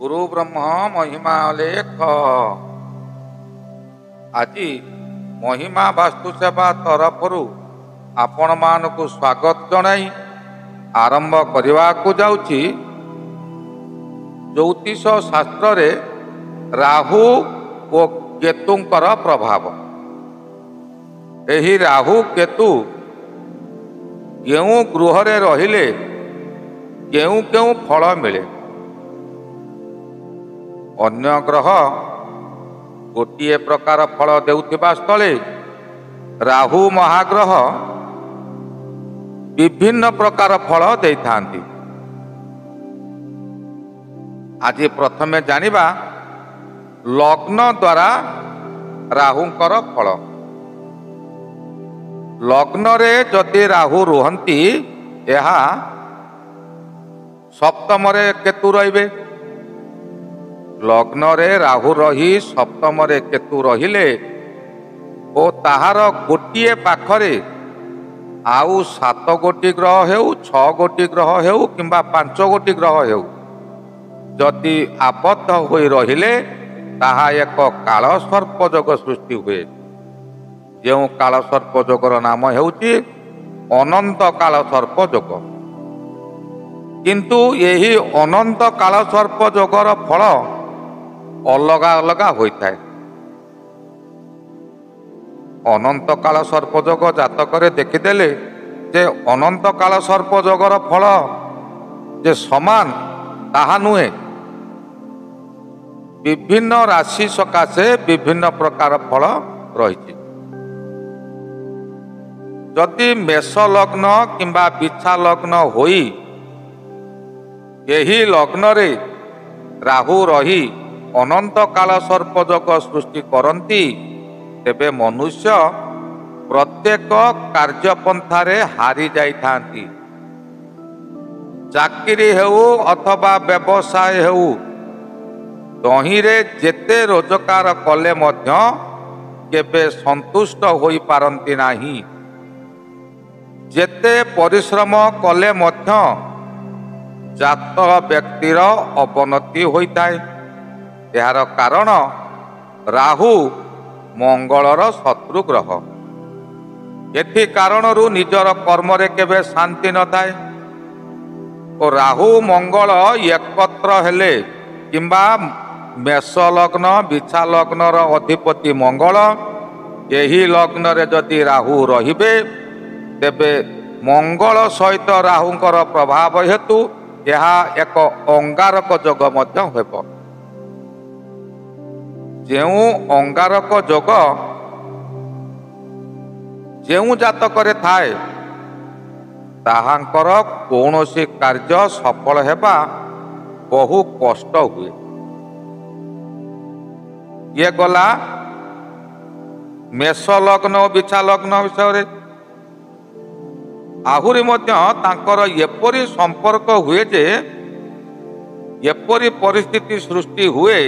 गुरु ब्रह्म महिमा लेख। आज महिमा वास्तु सेवा तरफरु आपण मानकु स्वागत जनाई आरंभ करने को जाउछि। ज्योतिष शास्त्र रे राहु और केतुंकर प्रभाव। एही राहु केतु केउं गृह रे रहिले केउं केउं फल मिले। अन्य ग्रह गोटिए प्रकार फल देउथिबा स्थले राहु महाग्रह विभिन्न प्रकार फल देइथांती। आज प्रथमे जानिबा लग्न द्वारा राहुंकर फल। लग्न रे जदि राहु रुहंती एहा सप्तम रे केतु रहिबे। लग्न रे राहु रही सप्तम रे केतु रहिले ओ ताहार गोटिए पाखरे आउ 7 गोटी ग्रह हेउ 6 गोटी ग्रह हेउ किंबा 5 गोटी ग्रह हेउ जदि आबद्ध होई रहिले ताहा एक काल सर्प जोग सृष्टि हुए। जो काल सर्प जोगर नाम हेउची अनंत काल सर्प जोग। किंतु यही अनंत काल सर्प जोगर फल अलगा अलगा होता है। अनंत काल सर्प जोग जातक देखीदेले जे अनंत काल सर्प जोगर फल जे समान ताहा नुहे। विभिन्न राशि सकाशे विभिन्न प्रकार फल रही। जदि मेष लग्न किंबा बिछा लग्न होई यही लग्न रे राहु रही अनंत काल सर्प जोग सृष्टि करती तेबे मनुष्य प्रत्येक कार्यपंथारे हारी जाइथांती। चाकरी हेउ अथवा व्यवसाय हेउ तहिरे जेते रोजगार कले मध्य केबे संतुष्ट होई पारंती नाही। जेते परिश्रम कले मध्य जात व्यक्तिर अवनति होइताए। यार कारण राहु मंगलर शत्रु ग्रह। एथि कारणरू निजर कर्म रे केबे शांति न थाए। और राहु मंगल एकत्र हेले किंबा मेष लग्न बिछा लग्नर अधिपति मंगल यही लग्न रे जदि राहु रहिबे तेबे मंगल सहित राहुंकर प्रभाव हेतु यह एक अंगारक जोग मध्य हेब। जेउ अंगारक जोग जेउ जातक रे थाए ताहांकर कौनसी कार्य सफल हेबा बहु कष्ट हुए। ये गला मेष लग्न बिछा लग्न विषय आहुरी मध्य तांकर एपरी संपर्क हुए जे एपरी परिस्थिति सृष्टि हुए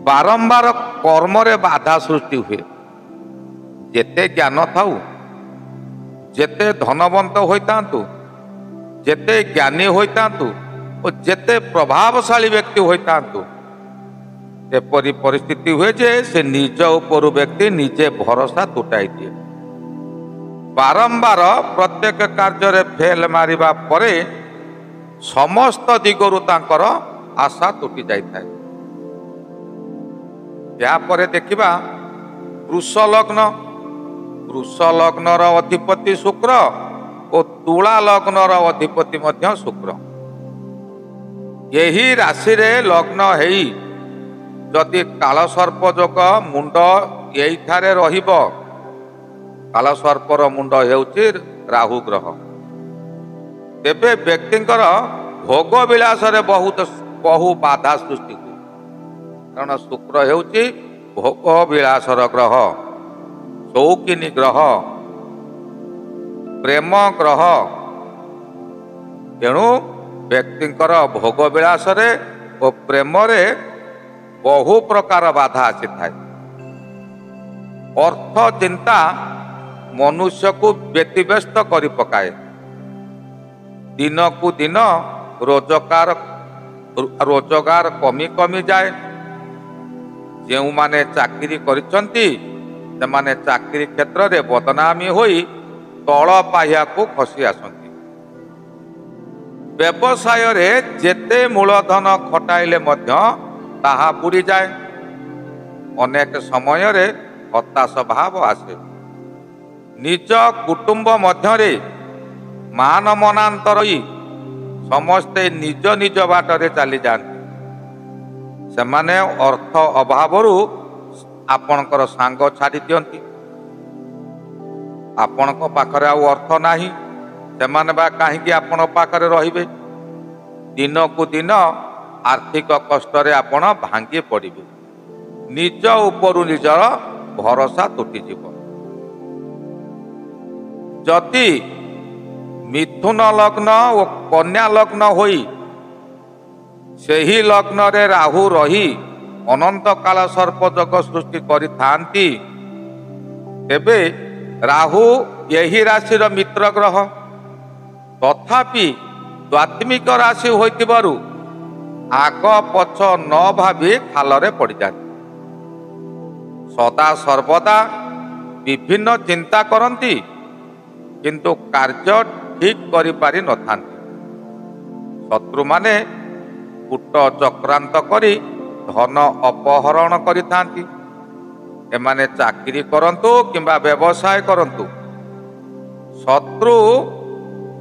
बारंबार कर्म रे बाधा सृष्टि हुए। जेते ज्ञान थाउ जेते धनवंत होइतांतु जेते ज्ञानी होइतांतु और जेते प्रभावशाली व्यक्ति होइतांतु एपरी परिस्थिति हुए जे से निज उपर व्यक्ति निजे भरोसा तुटाई दिए। बारंबार प्रत्येक कार्य रे फेल मारिबा परे समस्त दिगरु तांकर आशा तुटी जाइथाय। या परे देखिबा वृष लग्नर अधिपति शुक्र और तुला लग्नर अधिपति मध्य शुक्र। यही राशि रे लग्न हेई जदि काल सर्प जोग मुंड एइठारे रहिबो। काल सर्पर मुंड हेउची राहु ग्रह। तेबे व्यक्तिंकर भोग विलास रे बहु बाधा सृष्टि हुए। कारण शुक्र हेउची भोग विलासर ग्रह, शौकिनी ग्रह, प्रेम ग्रह। तेणु व्यक्तिंकर भोग विलास रे और प्रेम रे बहु प्रकार बाधा आसी थाए। अर्थ चिंता मनुष्य को व्यतिव्यस्त करि पकाए। दिन को दिन रोजगार ରୋଜଗାର କମି କମି ଯାଏ। ଯେଉଁମାନେ ଚାକିରି କରିଛନ୍ତି ସେମାନେ ଚାକିରି କ୍ଷେତ୍ରରେ ବଦନାମୀ ହୋଇ ତଳ ପାହ୍ୟାକୁ ଖସି ଆସନ୍ତି। ବ୍ୟବସାୟରେ ଯେତେ ମୂଳଧନ ଖଟାଇଲେ ମଧ୍ୟ ତାହା ବୁଡ଼ିଯାଏ। ଅନେକ ସମୟରେ ହତାଶ ଭାବ ଆସେ। ନିଜ କୁଟୁମ୍ବ ମଧ୍ୟରେ ମାନ ମନାନ୍ତର ହୋଇ ସମସ୍ତେ ନିଜ ନିଜ ବାଟରେ ଚାଲିଯାଆନ୍ତି। ସେମାନେ ଅର୍ଥ ଅଭାବରୁ ଆପଣଙ୍କର ସାଙ୍ଗ ଛାଡ଼ି ଦିଅନ୍ତି। ଆପଣଙ୍କ ପାଖରେ ଆଉ ଅର୍ଥ ନାହିଁ, ସେମାନେ ବା କାହିଁକି ଆପଣଙ୍କ ପାଖରେ ରହିବେ? ଦିନକୁ ଦିନ ଆର୍ଥିକ କଷ୍ଟରେ ଆପଣ ଭାଙ୍ଗି ପଡ଼ିବେ। ନିଜ ଉପରୁ ନିଜର ଭରସା ତୁଟିଯିବ। ଯଦି ମିଥୁନ ଲଗ୍ନ ଓ କନ୍ୟା ଲଗ୍ନ ହୋଇ ସେହି ଲଗ୍ନରେ ରାହୁ ରହି ଅନନ୍ତକାଳ ସର୍ପଯୋଗ ସୃଷ୍ଟି କରିଥାନ୍ତି, ତେବେ ରାହୁ ଏହି ରାଶିର ମିତ୍ର ଗ୍ରହ। ତଥାପି ଦ୍ୱାତ୍ମିକ ରାଶି ହୋଇଥିବାରୁ ଆଗ ପଛ ନ ଭାବି ଖାଲରେ ପଡ଼ିଯାନ୍ତି। ସଦା ସର୍ବଦା ବିଭିନ୍ନ ଚିନ୍ତା କରନ୍ତି, କିନ୍ତୁ କାର୍ଯ୍ୟ ଠିକ୍ କରିପାରି ନଥାନ୍ତି। ଶତ୍ରୁମାନେ କୂଟ ଚକ୍ରାନ୍ତ କରି ଧନ ଅପହରଣ କରିଥାନ୍ତି। ଏମାନେ ଚାକିରି କରନ୍ତୁ କିମ୍ବା ବ୍ୟବସାୟ କରନ୍ତୁ, ଶତ୍ରୁ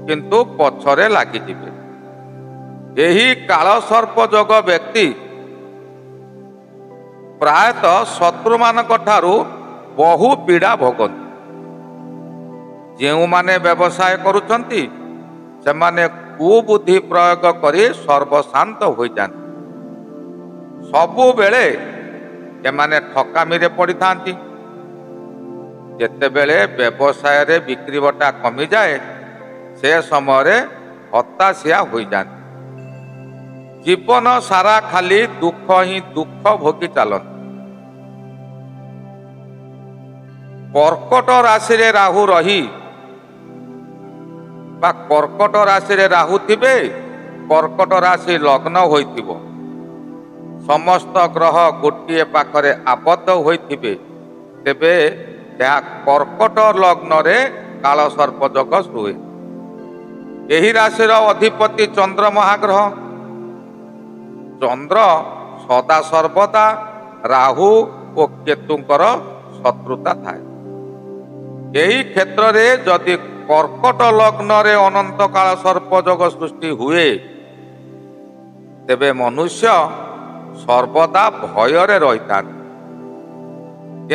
କିନ୍ତୁ ପଛରେ ଲାଗିଯିବେ। ଏହି କାଳସର୍ପ ଯୋଗ ବ୍ୟକ୍ତି ପ୍ରାୟତଃ ଶତ୍ରୁମାନଙ୍କ ଠାରୁ ବହୁ ପୀଡ଼ା ଭୋଗନ୍ତି। ଯେଉଁମାନେ ବ୍ୟବସାୟ କରୁଛନ୍ତି ସେମାନେ କୁବୁଦ୍ଧି ପ୍ରୟୋଗ କରି ସର୍ବଶାନ୍ତ ହୋଇଯାନ୍ତି। ସବୁବେଳେ ଏମାନେ ଠକାମିରେ ପଡ଼ିଥାନ୍ତି। ଯେତେବେଳେ ବ୍ୟବସାୟରେ ବିକ୍ରି ବଟା କମିଯାଏ ସେ ସମୟରେ ହତାଶିଆ ହୋଇଯାନ୍ତି। ଜୀବନ ସାରା ଖାଲି ଦୁଃଖ ହିଁ ଦୁଃଖ ଭୋଗି ଚାଲନ୍ତି। କର୍କଟ ରାଶିରେ ରାହୁ ରହି ବା କର୍କଟ ରାଶିରେ ରାହୁ ଥିବେ, କର୍କଟ ରାଶି ଲଗ୍ନ ହୋଇଥିବ, ସମସ୍ତ ଗ୍ରହ ଗୋଟିଏ ପାଖରେ ଆବଦ୍ଧ ହୋଇଥିବେ, ତେବେ ଏହା କର୍କଟ ଲଗ୍ନରେ କାଳସର୍ପ ଯୋଗ ହୁଏ। ଏହି ରାଶିର ଅଧିପତି ଚନ୍ଦ୍ର ମହାଗ୍ରହ। ଚନ୍ଦ୍ର ସଦା ସର୍ବଦା ରାହୁ ଓ କେତୁଙ୍କର ଶତ୍ରୁତା ଥାଏ। ଏହି କ୍ଷେତ୍ରରେ ଯଦି କର୍କଟ ଲଗ୍ନରେ ଅନନ୍ତ କାଳ ସର୍ପ ଯୋଗ ସୃଷ୍ଟି ହୁଏ, ତେବେ ମନୁଷ୍ୟ ସର୍ବଦା ଭୟରେ ରହିଥାନ୍ତି।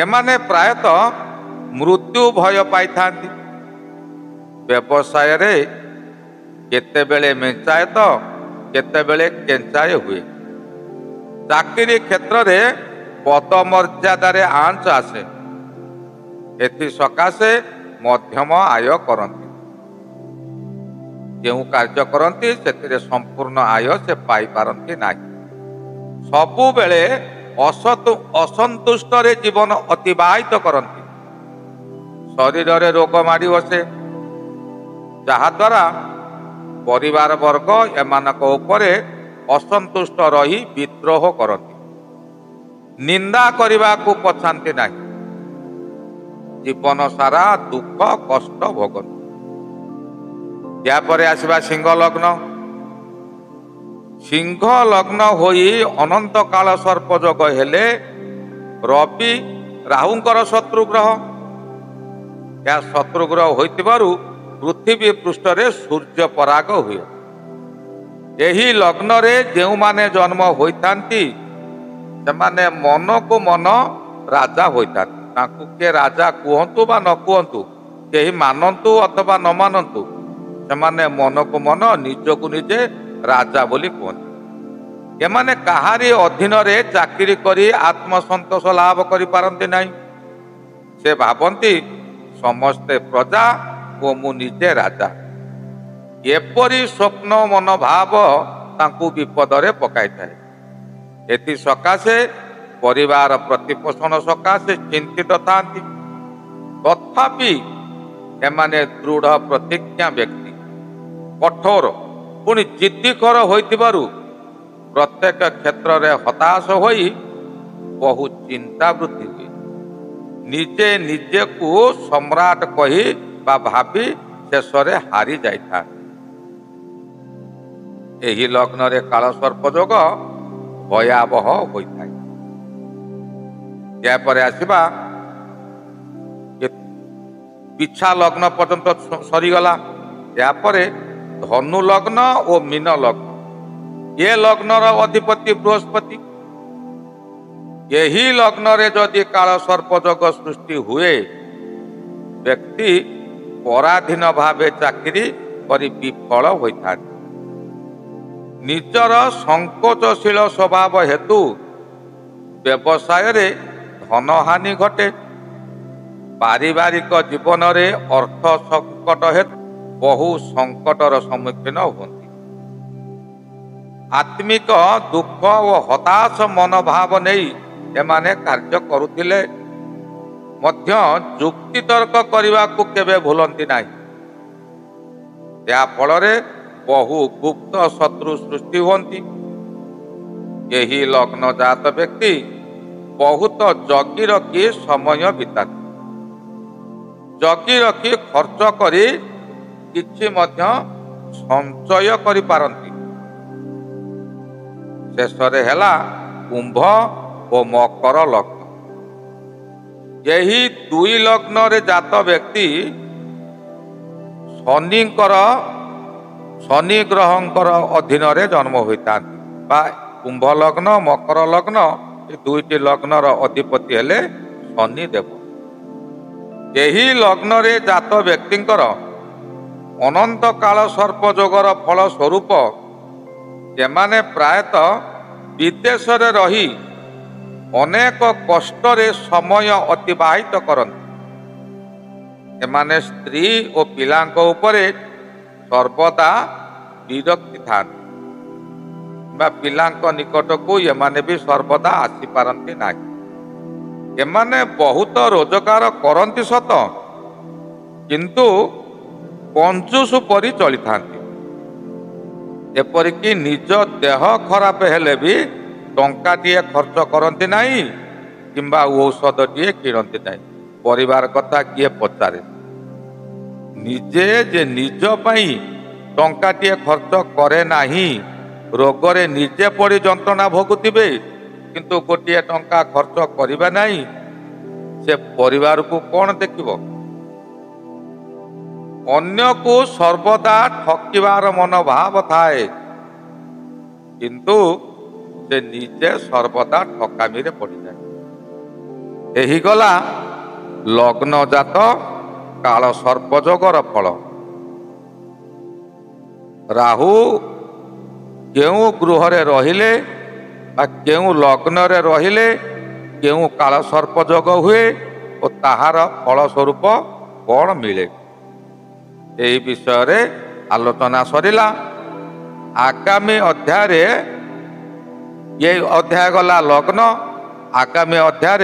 ଏମାନେ ପ୍ରାୟତଃ ମୃତ୍ୟୁ ଭୟ ପାଇଥାନ୍ତି। ବ୍ୟବସାୟରେ କେତେବେଳେ ମେଞ୍ଚାଏ ତ କେତେବେଳେ କେଞ୍ଚାଏ ହୁଏ। ଚାକିରି କ୍ଷେତ୍ରରେ ପଦମର୍ଯ୍ୟାଦାରେ ଆଞ୍ଚ ଆସେ। ଏଥିସକାଶେ ମଧ୍ୟମ ଆୟ କରନ୍ତି। ଯେଉଁ କାର୍ଯ୍ୟ କରନ୍ତି ସେଥିରେ ସମ୍ପୂର୍ଣ୍ଣ ଆୟ ସେ ପାଇପାରନ୍ତି ନାହିଁ। ସବୁବେଳେ ଅସନ୍ତୁଷ୍ଟରେ ଜୀବନ ଅତିବାହିତ କରନ୍ତି। ଶରୀରରେ ରୋଗ ମାଡ଼ି ବସେ, ଯାହାଦ୍ୱାରା ପରିବାର ବର୍ଗ ଏମାନଙ୍କ ଉପରେ ଅସନ୍ତୁଷ୍ଟ ରହି ବିଦ୍ରୋହ କରନ୍ତି। ନିନ୍ଦା କରିବାକୁ ପଛାନ୍ତି ନାହିଁ। ଜୀବନ ସାରା ଦୁଃଖ କଷ୍ଟ ଭୋଗନ୍ତି। ଏହାପରେ ଆସିବା ସିଂହ ଲଗ୍ନ। ସିଂହ ଲଗ୍ନ ହୋଇ ଅନନ୍ତ କାଳ ସର୍ପ ଯୋଗ ହେଲେ ରବି ରାହୁଙ୍କର ଶତ୍ରୁ ଗ୍ରହ। ଏହା ଶତ୍ରୁ ଗ୍ରହ ହୋଇଥିବାରୁ ପୃଥିବୀ ପୃଷ୍ଠରେ ସୂର୍ଯ୍ୟ ପରାଗ ହୁଏ। ଏହି ଲଗ୍ନରେ ଯେଉଁମାନେ ଜନ୍ମ ହୋଇଥାନ୍ତି ସେମାନେ ମନକୁ ମନ ରାଜା ହୋଇଥାନ୍ତି। ତାଙ୍କୁ କିଏ ରାଜା କୁହନ୍ତୁ ବା ନ କୁହନ୍ତୁ, କେହି ମାନନ୍ତୁ ଅଥବା ନ ମାନନ୍ତୁ, ସେମାନେ ମନକୁ ମନ ନିଜକୁ ନିଜେ ରାଜା ବୋଲି କୁହନ୍ତି। ଏମାନେ କାହାରି ଅଧୀନରେ ଚାକିରି କରି ଆତ୍ମସନ୍ତୋଷ ଲାଭ କରିପାରନ୍ତି ନାହିଁ। ସେ ଭାବନ୍ତି ସମସ୍ତେ ପ୍ରଜା ଓ ମୁଁ ନିଜେ ରାଜା। ଏପରି ସ୍ୱପ୍ନ ମନୋଭାବ ତାଙ୍କୁ ବିପଦରେ ପକାଇଥାଏ। ଏଥିସକାଶେ ପରିବାର ପ୍ରତିପୋଷଣ ସକାଶେ ଚିନ୍ତିତ ଥାନ୍ତି। ତଥାପି ଏମାନେ ଦୃଢ଼ ପ୍ରତିଜ୍ଞା ବ୍ୟକ୍ତି, କଠୋର ପୁଣି ଜିଦ୍ଦିଖୋର ହୋଇଥିବାରୁ प्रत्येक क्षेत्र में हताश होई बहु चिंता वृद्धि हुए। निजे निजे को सम्राट कही बा भाभी शेष हारी जाता। यही लग्न रे काल सर्प जोग भयावह होता है। यापर आसवा पिछा लग्न पर्यंत सरीगला। यापर धनु लग्न और मीन लग्न, ये लग्न अधिपति बृहस्पति। यही लग्न रे जदि काल सर्प जोग सृष्टि हुए, व्यक्ति पराधीन भावे चाकरी करी विफल होता। निजर संकोचशील स्वभाव हेतु व्यवसाय रे धनहानि घटे। पारिवारिक जीवन रे अर्थ संकट हेतु बहु संकटर सम्मुखीन होती। आत्मिक दुख और हताश मनोभाव नहीं एमाने कार्य करुथिले मध्य जुक्ति तर्क करने को केबे भूलती नहीं। या फल बहु गुप्त शत्रु सृष्टि होती। यही लग्न जात व्यक्ति बहुत जगी रखी समय बिताती। जगी रखी खर्च करी किछि मध्य संचय करि पारंती। शेषरे हेला कुंभ और मकर लग्न। यही दुई लग्न रे जात व्यक्ति शनि ग्रहंकर अधीन रे जन्म होता। कुंभ लग्न मकर लग्न ये दुईटी लग्न अधिपति हेले शनि देव। यही लग्न रे जात व्यक्तिंकर अनंत काल सर्प जोगर फल स्वरूप एमाने प्रायतः विदेश रे रही अनेक कष्ट रे समय अतिबाहित करते। एमाने स्त्री और पिलांक उपरे सर्वदा विरक्ति था। पिलांक निकट को एमाने भी सर्वदा आसी पारंती नाही। एमाने बहुत रोजगार करती सत, किंतु कंजूस परी चली थांती। एपरिकी निज देह खराब हेले भी टंका टीए खर्च करती नहीं किंबा औषध टीए किणती नहीं। परिवार कथा किए पचारे? निजे जे निज पाई टंका टीए खर्च करे नहीं, रोगरे निजे पड़ी जंत्रणा भोगुथिबे किंतु गोटे टंका खर्च करिबा नहीं, से परिवार को कौन देखिबो? अन्य को सर्वदा ठकिबार मनोभाव थाए, किंतु से निजे सर्वदा ठकामी रे पड़ी जाए। यही गला लग्न जात काल सर्प जोगर फल। राहु केउ गृह रे रहिले बा केउ लग्न रे रहिले केउ काल सर्प जोग हुए और ताहार फल स्वरूप कौन मिले, यही विषय रे आलोचना सरिला। आगामी अध्याय ये अध्याय गला लग्न। आगामी अध्याय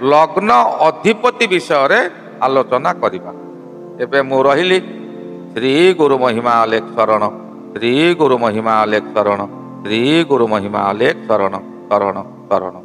लग्न अधिपति विषय रे आलोचना करिबा। एबे मु रहिली। श्री गुरु महिमा अलेख शरण, श्री गुरु महिमा अलेख शरण, श्री गुरु महिमा अलेख शरण शरण शरण।